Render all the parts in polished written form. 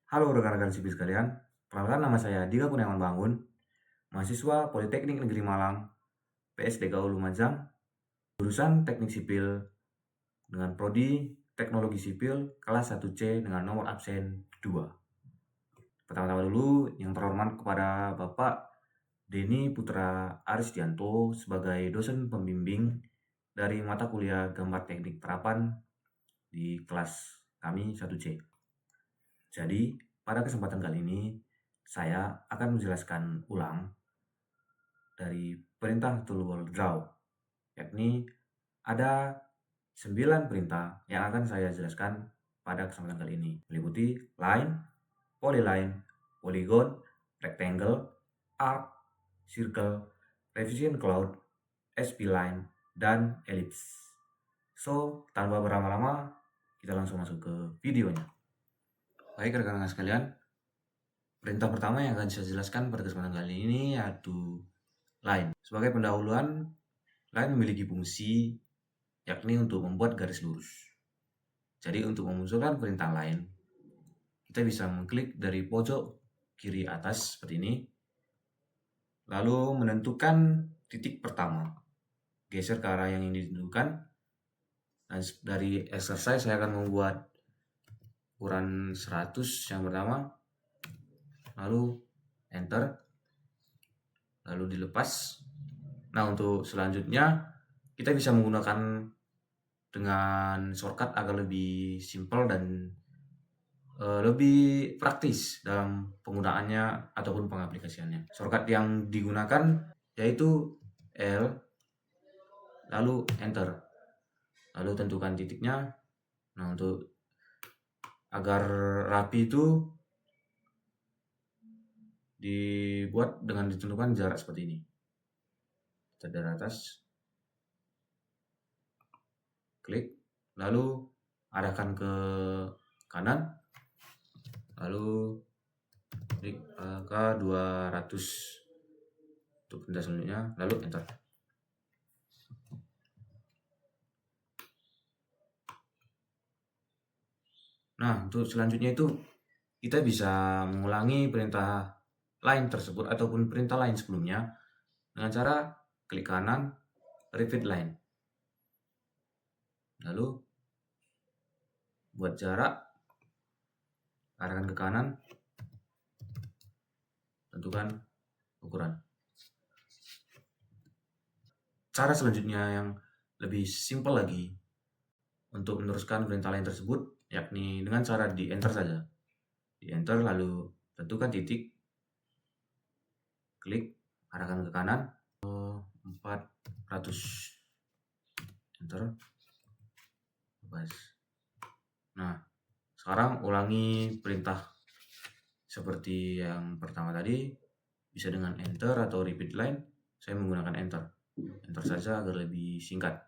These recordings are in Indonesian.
Halo rekan-rekan sipil sekalian, perkenalkan nama saya Dika Kurniawan Bangun, mahasiswa Politeknik Negeri Malang, PSDKU Lumajang, jurusan Teknik Sipil dengan prodi Teknologi Sipil kelas 1C dengan nomor absen 2. Pertama-tama dulu yang terhormat kepada Bapak Denny Putra Arisdianto sebagai dosen pembimbing dari mata kuliah Gambar Teknik Terapan di kelas kami 1C. Jadi, pada kesempatan kali ini, saya akan menjelaskan ulang dari perintah toolbar draw, yakni ada 9 perintah yang akan saya jelaskan pada kesempatan kali ini, meliputi line, polyline, polygon, rectangle, arc, circle, revision cloud, spline, dan ellipse. So, tanpa berlama-lama, kita langsung masuk ke videonya. Baik rekan-rekan sekalian, perintah pertama yang akan saya jelaskan pada kesempatan kali ini yaitu line. Sebagai pendahuluan, line memiliki fungsi yakni untuk membuat garis lurus. Jadi untuk memunculkan perintah line, kita bisa mengklik dari pojok kiri atas seperti ini, lalu menentukan titik pertama, geser ke arah yang ingin ditentukan. Dan dari exercise saya akan membuat ukuran 100 yang pertama, lalu enter, lalu dilepas. Nah, untuk selanjutnya kita bisa menggunakan dengan shortcut agar lebih simpel dan lebih praktis dalam penggunaannya ataupun pengaplikasiannya. Shortcut yang digunakan yaitu L, lalu enter, lalu tentukan titiknya. Nah, untuk agar rapi itu dibuat dengan ditentukan jarak seperti ini. Kita dari atas, klik, lalu arahkan ke kanan, lalu klik ke 200 untuk perintah selanjutnya, lalu enter. Nah, untuk selanjutnya itu kita bisa mengulangi perintah line tersebut ataupun perintah lain sebelumnya dengan cara klik kanan, repeat line, lalu buat jarak, arahkan ke kanan, tentukan ukuran. Cara selanjutnya yang lebih simpel lagi untuk meneruskan perintah lain tersebut yakni dengan cara di enter saja. Di enter lalu tentukan titik, klik, arahkan ke kanan, 400, enter, bebas. Nah, sekarang ulangi perintah seperti yang pertama tadi, bisa dengan enter atau repeat line. Saya menggunakan enter. Enter saja agar lebih singkat.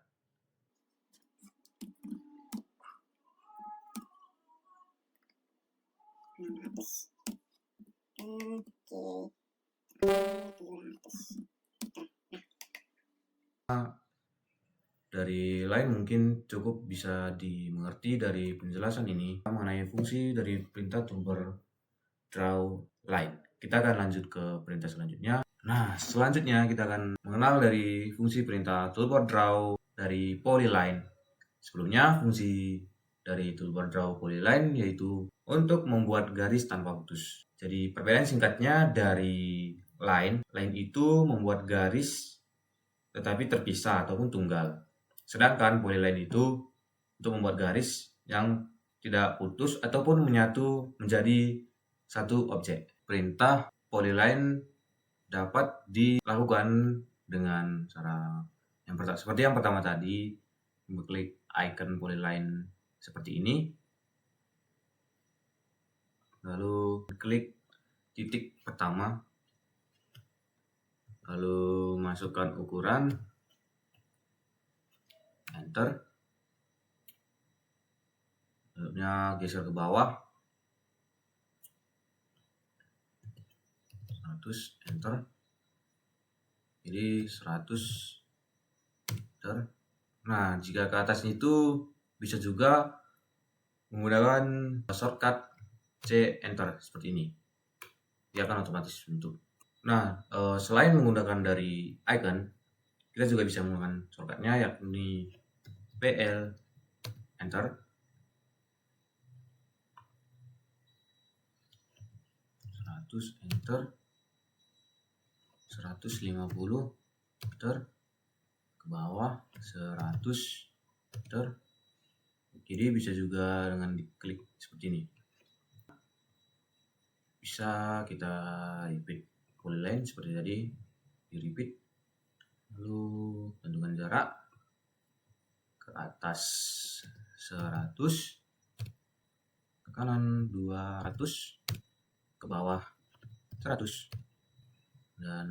Dari line mungkin cukup bisa dimengerti dari penjelasan ini mengenai fungsi dari perintah toolbar draw line. Kita akan lanjut ke perintah selanjutnya. Nah, selanjutnya kita akan mengenal dari fungsi perintah toolbar draw dari polyline. Sebelumnya, fungsi dari toolbar draw polyline yaitu untuk membuat garis tanpa putus. Jadi, perbedaan singkatnya dari line itu membuat garis tetapi terpisah ataupun tunggal. Sedangkan polyline itu untuk membuat garis yang tidak putus ataupun menyatu menjadi satu objek. Perintah polyline dapat dilakukan dengan cara yang pertama, seperti yang pertama tadi, mengklik icon polyline seperti ini, lalu klik titik pertama, lalu masukkan ukuran, enter, lalu geser ke bawah, 100, enter, jadi 100, enter. Nah, jika ke atasnya itu bisa juga menggunakan shortcut C enter seperti ini. Dia akan otomatis bentuk. Nah, selain menggunakan dari icon, kita juga bisa menggunakan shortcutnya, yakni PL enter, 100 enter, 150 enter, ke bawah 100 enter. Jadi bisa juga dengan diklik seperti ini. Bisa kita repeat polyline seperti tadi, di repeat, lalu tentukan jarak ke atas 100, ke kanan 200, ke bawah 100, dan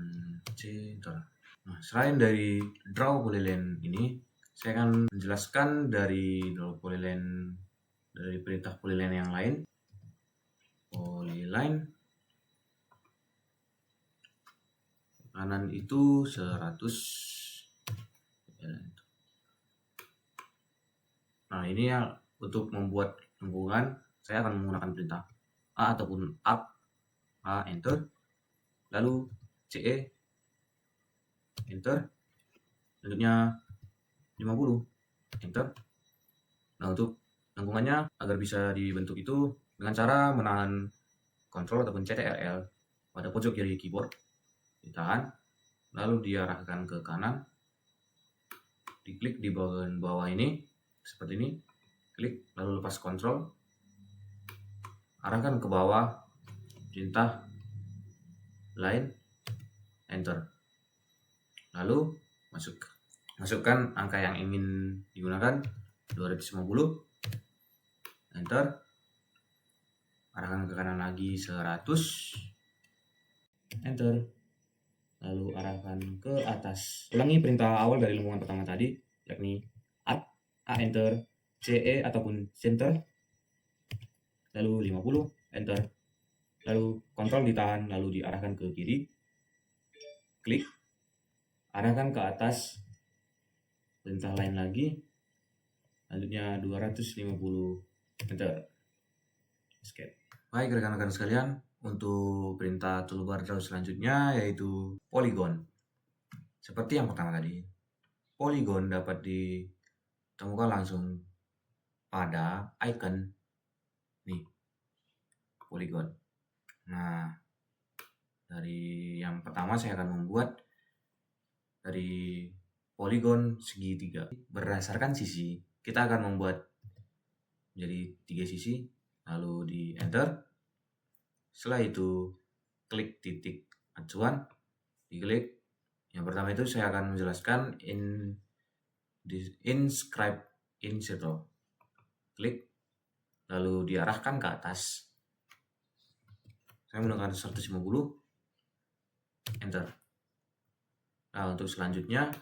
C enter. Nah, selain dari draw polyline ini, saya akan menjelaskan dari draw polyline, dari perintah polyline yang lain. Polyline kanan itu 100. Nah, ini ya untuk membuat lengkungan, saya akan menggunakan perintah A ataupun up, A enter, lalu CE enter, selanjutnya 50 enter. Nah, untuk lengkungannya agar bisa dibentuk itu dengan cara menahan Ctrl ataupun CTRL pada pojok kiri keyboard, ditahan, lalu diarahkan ke kanan, diklik di bagian bawah ini seperti ini, klik, lalu lepas Ctrl, arahkan ke bawah, perintah line enter, lalu masukkan angka yang ingin digunakan, 250 enter, arahkan ke kanan lagi 100 enter, lalu arahkan ke atas. Ulangi perintah awal dari lengkungan pertama tadi, yakni up, A enter, CE ataupun center, lalu 50 enter, lalu kontrol ditahan, lalu diarahkan ke kiri, klik, arahkan ke atas, perintah lain lagi, selanjutnya 250 enter, escape. Baik rekan-rekan sekalian, untuk perintah toolbar draw selanjutnya yaitu polygon. Seperti yang pertama tadi, polygon dapat ditemukan langsung pada icon nih, polygon. Nah, dari yang pertama saya akan membuat dari polygon segitiga berdasarkan sisi. Kita akan membuat jadi 3 sisi, lalu di enter. Setelah itu klik titik acuan, diklik. Yang pertama itu saya akan menjelaskan inscribe in circle, klik, lalu diarahkan ke atas. Saya menggunakan 150 enter. Nah, untuk selanjutnya,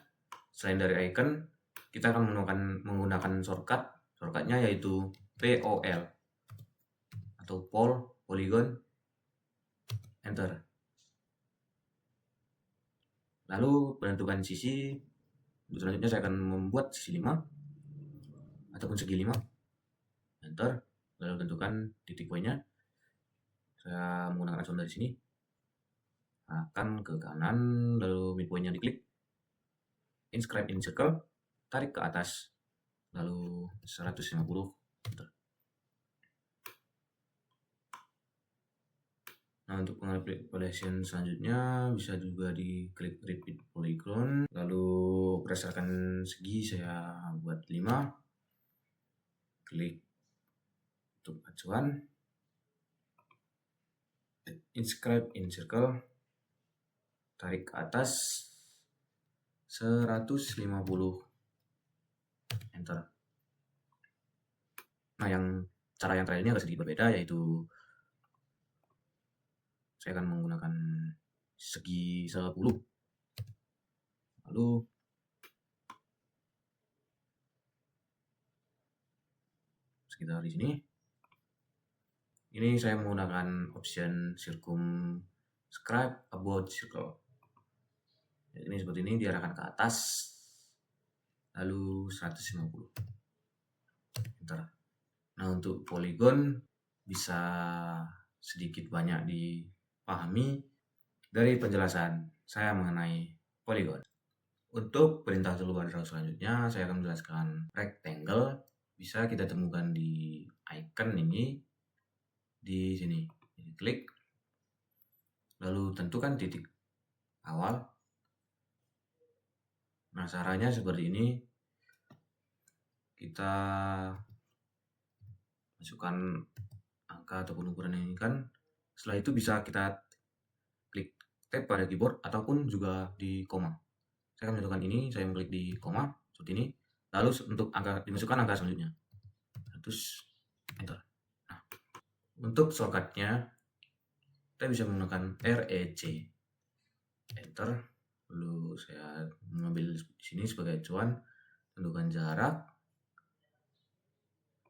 selain dari icon, kita akan menggunakan shortcutnya yaitu POL atau polygon enter. Lalu penentukan sisi. Untuk selanjutnya saya akan membuat sisi 5 ataupun segi 5 enter, lalu tentukan titik poinnya. Saya menggunakan acuan dari sini, arahkan ke kanan, lalu midpointnya diklik, inscribe in circle, tarik ke atas, lalu 150 enter. Nah, untuk manipulation selanjutnya bisa juga diklik repeat polygon, lalu berdasarkan segi saya buat 5, klik untuk acuan, inscribe in circle, tarik ke atas 150 enter. Nah, cara yang terakhir ini agak sedikit berbeda, yaitu saya akan menggunakan segi 10, lalu sekitar di sini. Ini saya menggunakan option circumscribe about circle. Ini seperti ini, diarahkan ke atas, lalu 150 enter. Nah, untuk polygon bisa sedikit banyak dipahami dari penjelasan saya mengenai poligon. Untuk perintah toolbar draw selanjutnya, saya akan menjelaskan rectangle. Bisa kita temukan di icon ini, di sini. Jadi, klik, lalu tentukan titik awal. Nah, caranya seperti ini. Kita masukkan angka ataupun ukuran yang inginkan. Setelah itu bisa kita klik tab pada keyboard ataupun juga di koma. Saya akan menentukan ini, saya mengklik di koma seperti ini. Lalu untuk angka dimasukkan angka selanjutnya. Terus enter. Nah, untuk shortcutnya kita bisa menggunakan REC. Enter. Lalu saya mengambil di sini sebagai acuan, tentukan jarak,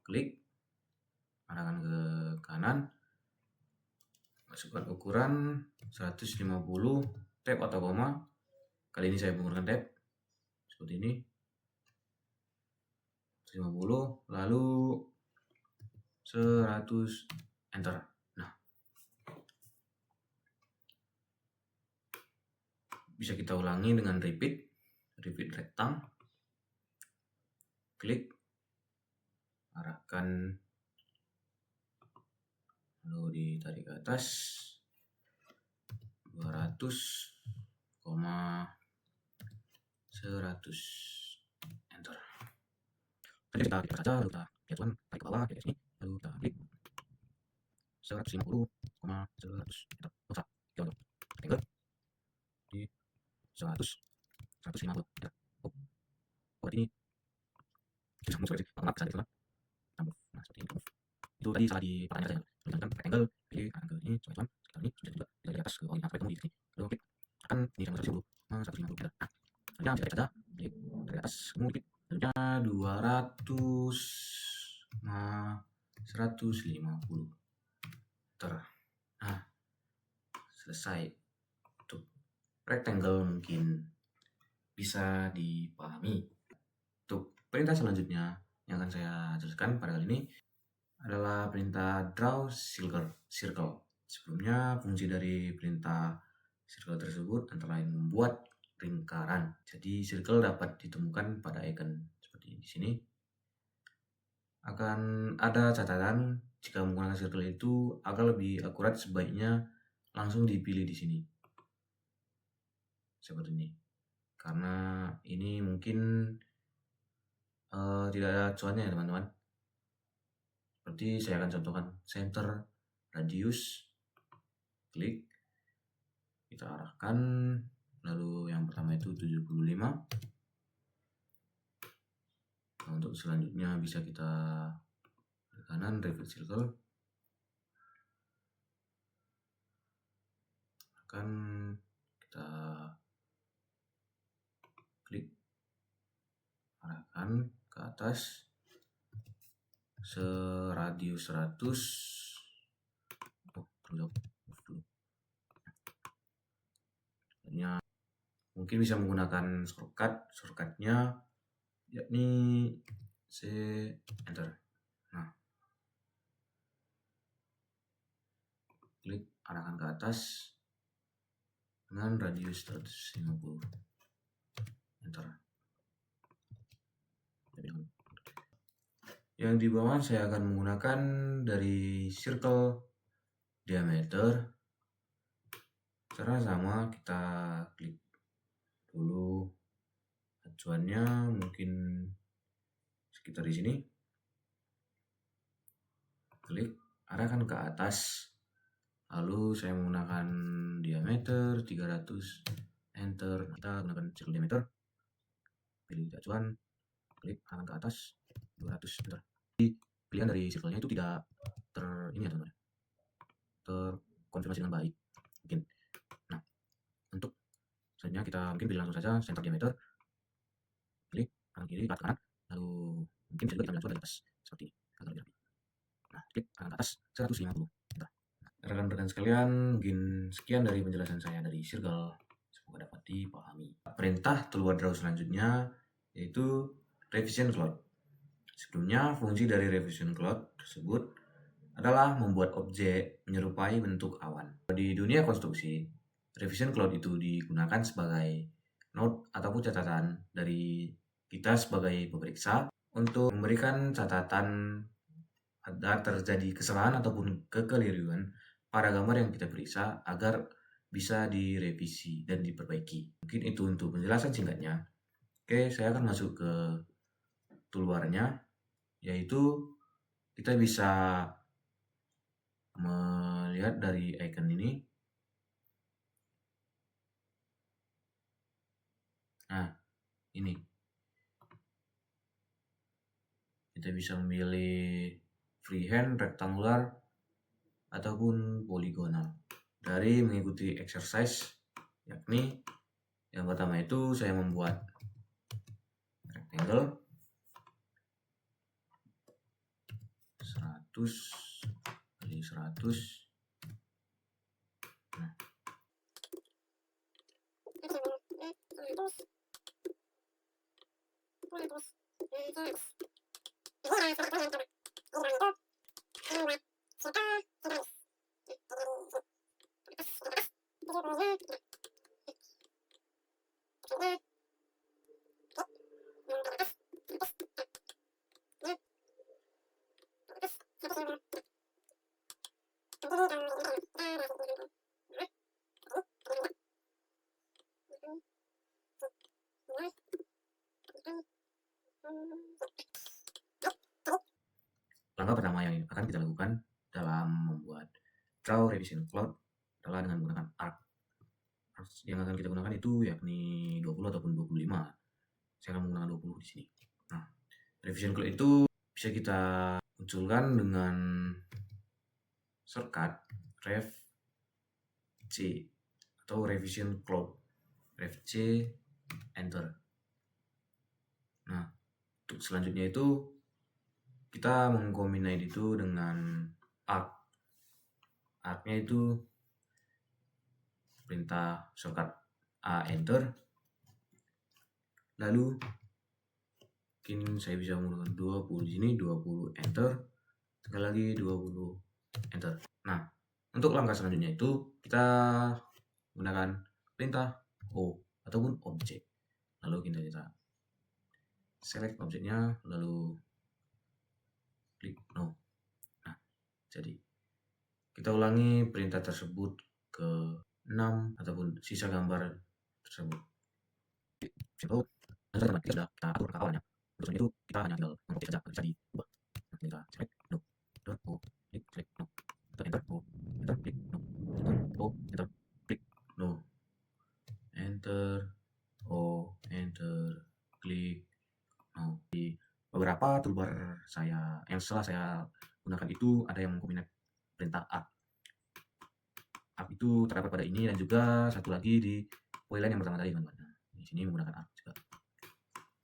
klik, arahkan ke kanan, masukkan ukuran 150, tab atau koma. Kali ini saya menggunakan tab seperti ini, 150, lalu 100, enter. Nah, bisa kita ulangi dengan repeat rectangle, klik, arahkan, lalu ditarik ke atas 200, 100, enter. Tadi kita klik saja, lalu kita lihat tarik ke bawah kayak sini, lalu kita klik 150, 100, enter. Kita untuk rectangle di 100, 150, enter. Oh, ini bisa muncul sih, maaf bisa ditelan. Nah, seperti ini. Itu tadi salah di pertanyaan saya. Tulisan rectangle, pilih kanan ke ini, coba sekarang ini sudah juga dari atas ke bawah sampai ketemu di sini. Lalu klik akan di 150, 150, enter. Nah, selanjutnya bisa klik saja, klik dari atas, kemudian klik. Selanjutnya 200, 150, enter. Nah, selesai. Untuk rectangle mungkin bisa dipahami. Untuk perintah selanjutnya yang akan saya jelaskan pada kali ini adalah perintah draw circle. Sebelumnya, fungsi dari perintah circle tersebut antara lain membuat lingkaran. Jadi, circle dapat ditemukan pada icon seperti di sini. Akan ada catatan jika menggunakan circle itu agar lebih akurat, sebaiknya langsung dipilih di sini. Seperti ini. Karena ini mungkin tidak ada acuannya ya teman-teman. Seperti saya akan contohkan center, radius, klik, kita arahkan, lalu yang pertama itu 75. Nah, untuk selanjutnya bisa kita ke kanan, reverse circle, akan kita klik, arahkan ke atas, seradius 100. Mungkin bisa menggunakan shortcutnya yakni C, enter. Nah, klik, arahkan ke atas dengan radius 150, enter. Yang di bawah saya akan menggunakan dari circle diameter. Cara sama, kita klik dulu acuannya, mungkin sekitar di sini. Klik, arahkan ke atas. Lalu saya menggunakan diameter 300, enter. Kita gunakan circle diameter. Pilih acuan, klik, arahkan ke atas 200, enter. Jadi pilihan dari circle-nya itu tidak terkonfirmasi dengan baik mungkin. Nah, untuk selanjutnya kita mungkin pilih langsung saja center diameter, klik kanan kiri ke kanan, lalu mungkin bisa juga kita ambil dari atas seperti ini agar lebih rapi. Nah, klik kanan ke atas 150, enter. Rekan-rekan sekalian, mungkin sekian dari penjelasan saya dari circle, semoga dapat dipahami. Perintah toolbar draw selanjutnya yaitu revision cloud. Sebelumnya, fungsi dari revision cloud tersebut adalah membuat objek menyerupai bentuk awan. Di dunia konstruksi, revision cloud itu digunakan sebagai note ataupun catatan dari kita sebagai pemeriksa untuk memberikan catatan ada terjadi kesalahan ataupun kekeliruan pada gambar yang kita periksa agar bisa direvisi dan diperbaiki. Mungkin itu untuk penjelasan singkatnya. Oke, saya akan masuk ke toolbarnya, yaitu kita bisa melihat dari icon ini. Nah, ini. Kita bisa memilih freehand, rectangular, ataupun poligonal dari mengikuti exercise, yakni yang pertama itu saya membuat rectangle 100 kali 100. Nah, langkah pertama yang akan kita lakukan dalam membuat draw revision cloud adalah dengan menggunakan arc. Yang akan kita gunakan itu yakni 20 ataupun 25. Saya akan menggunakan 20 di sini. Nah, revision cloud itu bisa kita munculkan dengan shortcut rev C atau revision cloud, rev C, enter. Nah, untuk selanjutnya itu kita mengcombine itu dengan arc. Arc-nya itu perintah shortcut A, enter. Lalu mungkin saya bisa menggunakan 20 di sini, 20, enter. Sekali lagi 20, enter. Nah, untuk langkah selanjutnya itu kita gunakan perintah O ataupun objek. Lalu kita select objeknya, lalu klik no. Nah, jadi kita ulangi perintah tersebut ke 6 ataupun sisa gambar tersebut. Itu sudah kita atur ke awalnya. Untuk itu kita hanya tinggal mengcopy saja, bisa diubah. Kita select no, o, klik select no, enter o, enter klik no, enter o, enter klik no, enter o, enter klik no. Di beberapa toolbar saya yang setelah saya gunakan itu ada yang mengkombinasi perintah arc. Arc itu terdapat pada ini dan juga satu lagi di polyline yang pertama tadi, teman-teman. Nah, di sini menggunakan arc juga.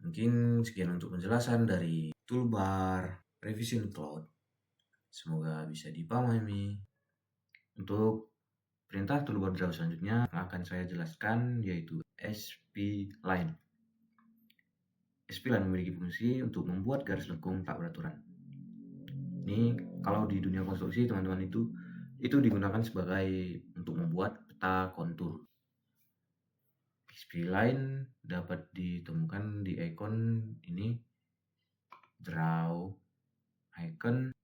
Mungkin sekian untuk penjelasan dari toolbar revision cloud. Semoga bisa dipahami. Untuk perintah toolbar draw selanjutnya akan saya jelaskan yaitu spline. Spline memiliki fungsi untuk membuat garis lengkung tak beraturan. Ini kalau di dunia konstruksi teman-teman itu digunakan sebagai untuk membuat peta kontur. Spline dapat ditemukan di icon ini, draw, icon,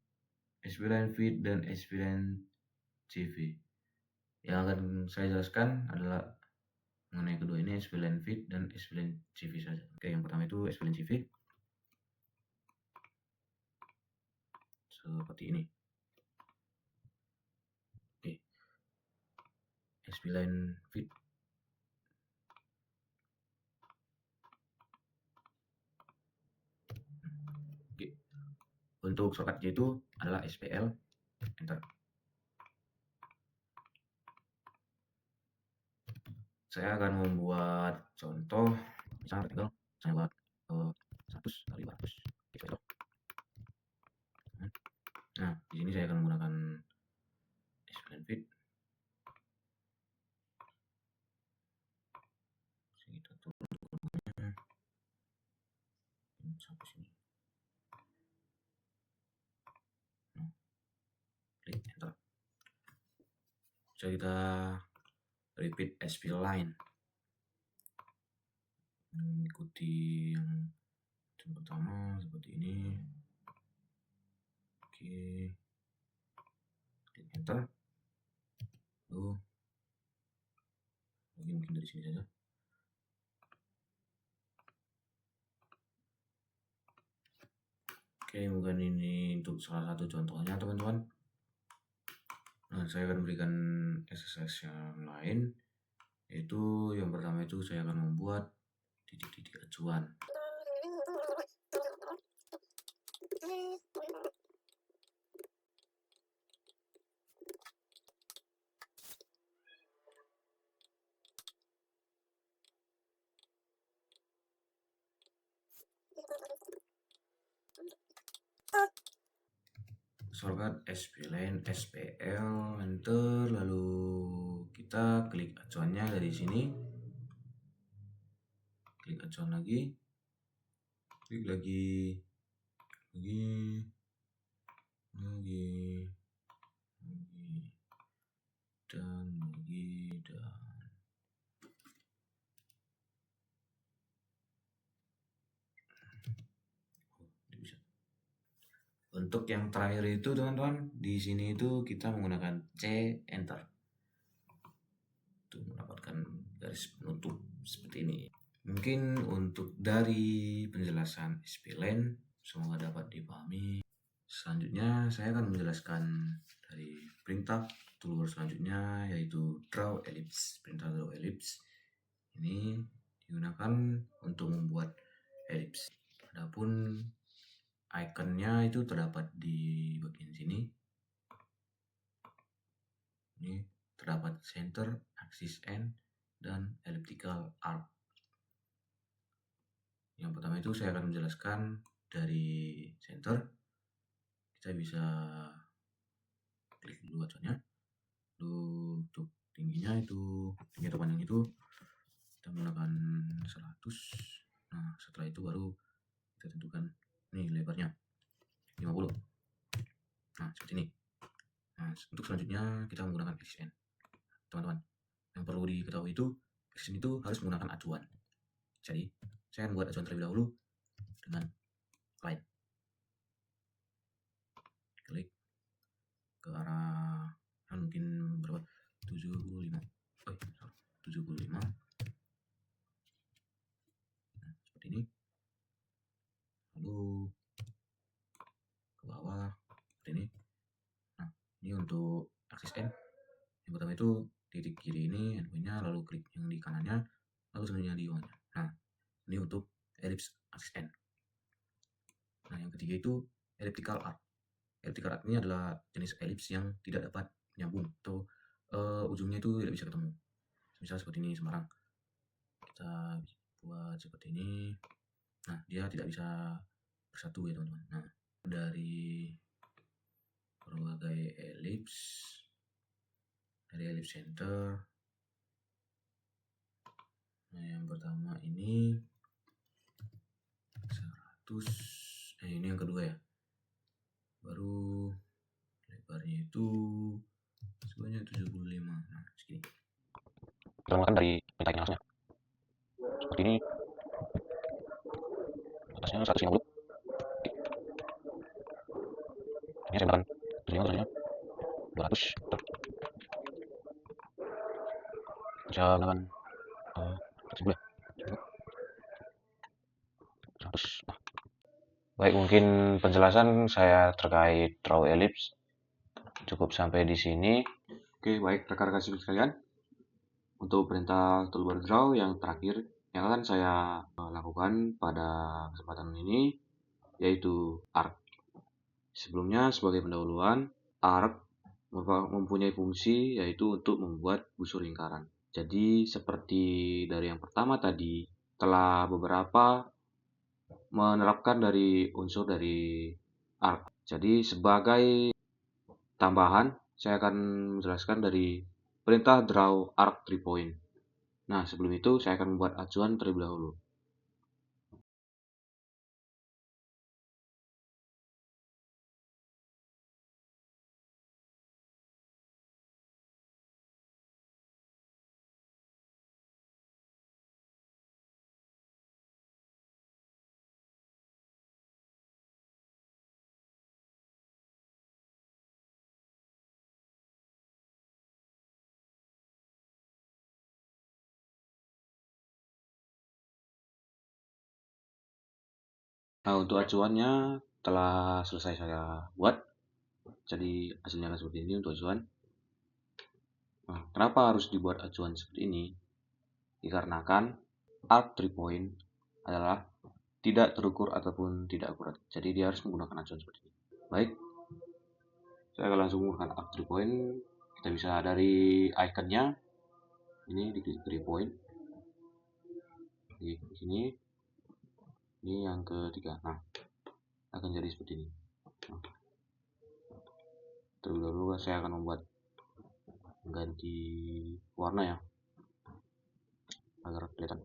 spline feed, dan spline CV. Yang akan saya jelaskan adalah mengenai kedua ini, spline feed dan spline CV saja. Oke, yang pertama itu spline CV. Seperti ini. Oke. Spline feed. Oke. Untuk shortcut itu adalah SPL, enter. Saya akan membuat contoh, misalnya rectangle, saya buat 100 kali 200. Nah, di sini saya akan menggunakan spline feed. Kita turun sampai sini. Nah, Bisa kita repeat spline, mengikuti yang pertama seperti ini. Oke, klik enter. Lalu mungkin dari sini saja. Oke, mungkin ini untuk salah satu contohnya teman-teman. Nah, saya akan berikan exercise yang lain, yaitu yang pertama itu saya akan membuat titik-titik acuan. Shortcut spline, spl, enter, lalu kita klik acuannya dari sini, klik acuan lagi, klik lagi, dan lagi, dan untuk yang terakhir itu teman-teman, di sini itu kita menggunakan C, enter untuk mendapatkan garis penutup seperti ini. Mungkin untuk dari penjelasan spline semoga dapat dipahami. Selanjutnya saya akan menjelaskan dari perintah toolbar selanjutnya, yaitu draw ellipse. Perintah draw ellipse ini digunakan untuk membuat ellipse. Adapun ikonnya itu terdapat di bagian sini. Ini terdapat center, axis end, dan elliptical arc. Yang pertama itu saya akan menjelaskan dari center. Kita bisa klik dulu acuannya. Lalu untuk tingginya itu, tinggi atau panjang itu kita menggunakan 100. Nah, setelah itu baru kita tentukan ini lebarnya 50. Nah, seperti ini. Nah, untuk selanjutnya kita menggunakan axis end. Teman-teman, yang perlu diketahui itu axis end itu harus menggunakan acuan. Jadi, saya akan membuat acuan terlebih dahulu dengan line. Klik ke arah mungkin berapa? 75. 75. Nah, seperti ini. Lalu ke bawah seperti ini. Nah, ini untuk axis end. Yang pertama itu titik kiri ini endpointnya, lalu klik yang di kanannya, lalu selanjutnya di bawahnya. Nah, ini untuk ellipse axis end. Nah, yang ketiga itu elliptical arc. Elliptical arc ini adalah jenis ellipse yang tidak dapat menyambung atau ujungnya itu tidak bisa ketemu. Misal seperti ini Semarang. Kita buat seperti ini. Nah, dia tidak bisa bersatu ya teman-teman. Nah, dari berbagai ellipse, dari ellipse center. Nah, yang pertama ini 100. Ini yang kedua ya. Baru lebarnya itu sebenarnya 75. Nah, segini. Kita menggunakan dari perintah yang seperti ini. Atasnya 150. Ini saya menggunakan 75, 200. Bisa menggunakan 100 ya. 100. Nah. Baik, mungkin penjelasan saya terkait draw ellipse cukup sampai di sini. Oke, baik rekan-rekan sekalian. Untuk perintah toolbar draw yang terakhir yang akan saya lakukan pada kesempatan ini yaitu arc. Sebelumnya sebagai pendahuluan, arc mempunyai fungsi yaitu untuk membuat busur lingkaran. Jadi seperti dari yang pertama tadi, telah beberapa menerapkan dari unsur dari arc. Jadi sebagai tambahan, saya akan menjelaskan dari perintah draw arc 3 point. Nah, sebelum itu saya akan membuat acuan terlebih dahulu. Nah, untuk acuannya telah selesai saya buat. Jadi hasilnya akan seperti ini untuk acuan. Nah, kenapa harus dibuat acuan seperti ini? Dikarenakan arc 3 point adalah tidak terukur ataupun tidak akurat. Jadi dia harus menggunakan acuan seperti ini. Baik, saya akan langsung menggunakan arc 3 point. Kita bisa dari iconnya, ini di 3 point. Di sini, ini yang ketiga. Nah, akan jadi seperti ini. Nah, terlebih dahulu saya akan membuat ganti warna ya, agar kelihatan.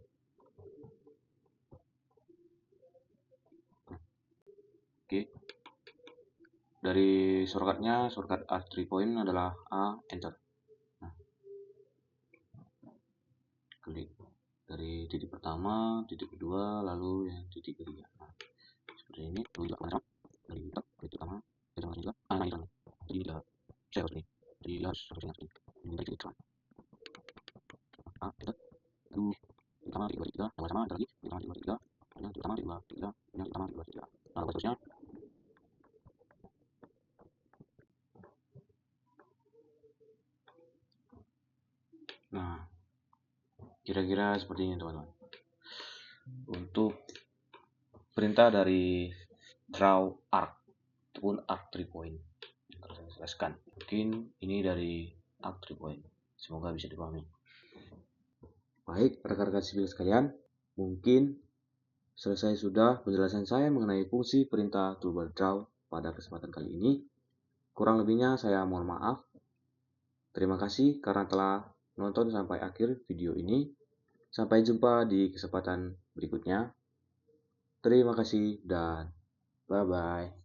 Oke, dari shortcutnya, shortcut arc 3 point adalah A, enter. Nah, klik dari titik pertama, titik kedua, lalu yang titik ketiga. Nah, seperti ini, lalu juga sama dari titik pertama, titik pertama juga, nah ini jadi dia saya harus ini, jadi dia harus seperti ini, ini dari titik pertama. A, enter, lalu titik pertama, titik kedua, titik ketiga, sama-sama, enter lagi, titik pertama, titik kedua, titik ketiga, yang titik pertama, titik kedua, titik ketiga, yang titik pertama, titik kedua, titik ketiga. Nah, seterusnya. Nah, kira-kira seperti ini teman-teman. Untuk perintah dari draw arc ataupun arc 3 point yang harus saya jelaskan. Mungkin ini dari arc 3 point. Semoga bisa dipahami. Baik, rekan-rekan sipil sekalian, mungkin selesai sudah penjelasan saya mengenai fungsi perintah toolbar draw pada kesempatan kali ini. Kurang lebihnya saya mohon maaf. Terima kasih karena telah menonton sampai akhir video ini. Sampai jumpa di kesempatan berikutnya. Terima kasih dan bye-bye.